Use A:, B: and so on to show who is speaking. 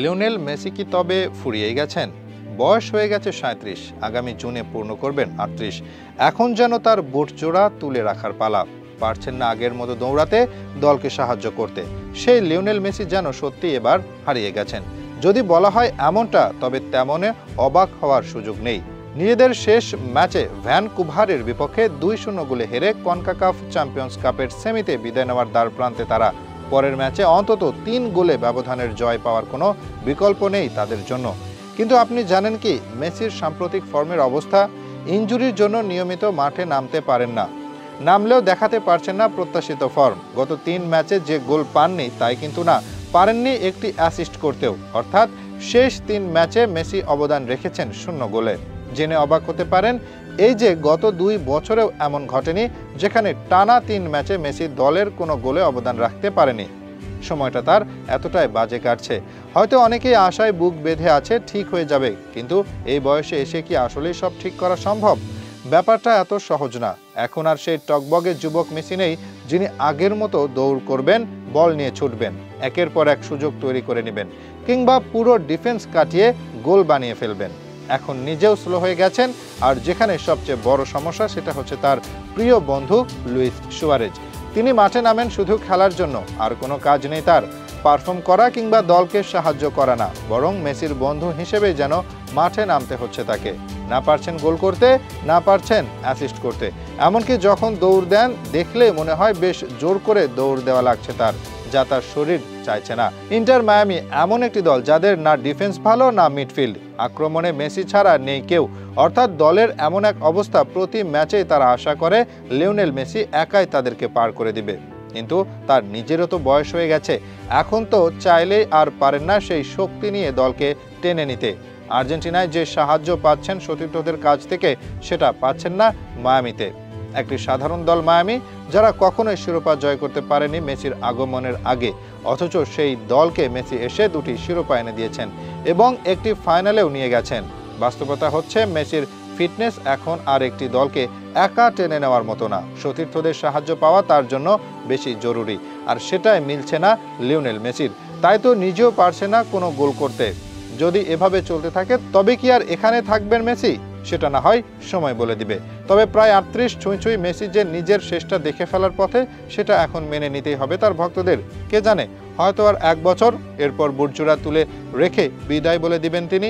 A: Lionel Messi কি তবে ফুরিয়ে গেছেন? বয়স হয়ে গেছে ৩৭, আগামী জুনে পূর্ণ করবেন ৩৮। এখন যেন তার বুট জোড়া তুলে রাখার পালা। পারছেন না আগের মতো দৌড়াতে, দলকে সাহায্য করতে। সেই লিওনেল মেসি যেন সত্যি এবার হারিয়ে গেছেন। যদি বলা হয় এমনটা, তবে তেমনে অবাক হওয়ার সুযোগ নেই। নিজেদের শেষ ম্যাচে ভ্যানকুভারের বিপক্ষে ২-০ গোলে হেরে কনকাকাফ চ্যাম্পিয়ন্স কাপের সেমিতে বিদায় নেওয়ার দ্বারপ্রান্তে তারা। পরের ম্যাচে অন্তত ৩ গোলে ব্যবধানের জয় পাওয়ার কোনো বিকল্প নেই তাদের জন্য। কিন্তু আপনি জানেন কি মেসির সাম্প্রতিক ফর্মের অবস্থা? ইনজুরির জন্য নিয়মিত মাঠে নামতে পারেন না, নামলেও দেখাতে পারছেন না প্রত্যাশিত ফর্ম। গত ৩ ম্যাচে যে গোল পাননি তাই কিন্তু না, পারেননি একটি অ্যাসিস্ট করতেও। অর্থাৎ শেষ ৩ ম্যাচে মেসি অবদান রেখেছেন 0 গোলে। জেনে অবাক হতে পারেন, এই যে গত ২ বছরেও এমন ঘটেনি যেখানে টানা ৩ ম্যাচে মেসি দলের কোনো গোলে অবদান রাখতে পারেনি। সময়টা তার এতটাই বাজে কাটছে। হয়তো অনেকেই আশায় বুক বেঁধে আছে ঠিক হয়ে যাবে, কিন্তু এই বয়সে এসে কি আসলেই সব ঠিক করা সম্ভব? ব্যাপারটা এত সহজ না। এখন আর সেই টকবগে যুবক মেসি নেই যিনি আগের মতো দৌড় করবেন, বল নিয়ে ছুটবেন, একের পর এক সুযোগ তৈরি করে নেবেন, কিংবা পুরো ডিফেন্স কাটিয়ে গোল বানিয়ে ফেলবেন। এখন নিজেও স্লো হয়ে গেছেন, আর যেখানে সবচেয়ে বড় সমস্যা সেটা হচ্ছে তার প্রিয় বন্ধু লুইস সুয়ারেজ। তিনি মাঠে নামেন শুধু খেলার জন্য, আর কোনো কাজ নেই তার পারফর্ম করা কিংবা দলকে সাহায্য করা না, বরং মেসির বন্ধু হিসেবেই যেন মাঠে নামতে হচ্ছে তাকে। না পারছেন গোল করতে, না পারছেন অ্যাসিস্ট করতে। এমনকি যখন দৌড় দেন দেখলে মনে হয় বেশ জোর করে দৌড় দেওয়া লাগছে তার, যা তার শরীর চাইছে না। ইন্টার মায়ামি এমন একটি দল যাদের না ডিফেন্স ভালো, না মিডফিল্ড। আক্রমণে মেসি ছাড়া নেই কেউ। অর্থাৎ দলের এমন এক অবস্থা, প্রতি ম্যাচেই তারা আশা করে লিওনেল মেসি একাই তাদেরকে পার করে দিবে। কিন্তু তার নিজেরও তো বয়স হয়ে গেছে। এখন তো চাইলেই আর পারেন না সেই শক্তি নিয়ে দলকে টেনে নিতে। আর্জেন্টিনায় যে সাহায্য পাচ্ছেন সতীর্থদের কাছ থেকে, সেটা পাচ্ছেন না মায়ামিতে। একটি সাধারণ দল মায়ামি, যারা কখনোই শিরোপা জয় করতে পারেনি মেসির আগমনের আগে, অথচ সেই দলকে মেসি এসে 2টি শিরোপা এনে দিয়েছেন এবং একটি ফাইনালেও নিয়ে গেছেন। বাস্তবতা হচ্ছে মেসির ফিটনেস এখন আর একটি দলকে একা টেনে নেওয়ার মতো না। সতীর্থদের সাহায্য পাওয়া তার জন্য বেশি জরুরি, আর সেটাই মিলছে না লিওনেল মেসির। তাই তো নিজেও পারছে না কোনো গোল করতে। যদি এভাবে চলতে থাকে তবে কি আর এখানে থাকবেন মেসি? সেটা না হয় সময় বলে দিবে। তবে প্রায় ৩৮ ছুঁই মেসি যে নিজের শেষটা দেখে ফেলার পথে, সেটা এখন মেনে নিতেই হবে তার ভক্তদের। কে জানে, হয়তো আর 1 বছর, এরপর বুটজোড়া তুলে রেখে বিদায় বলে দিবেন তিনি।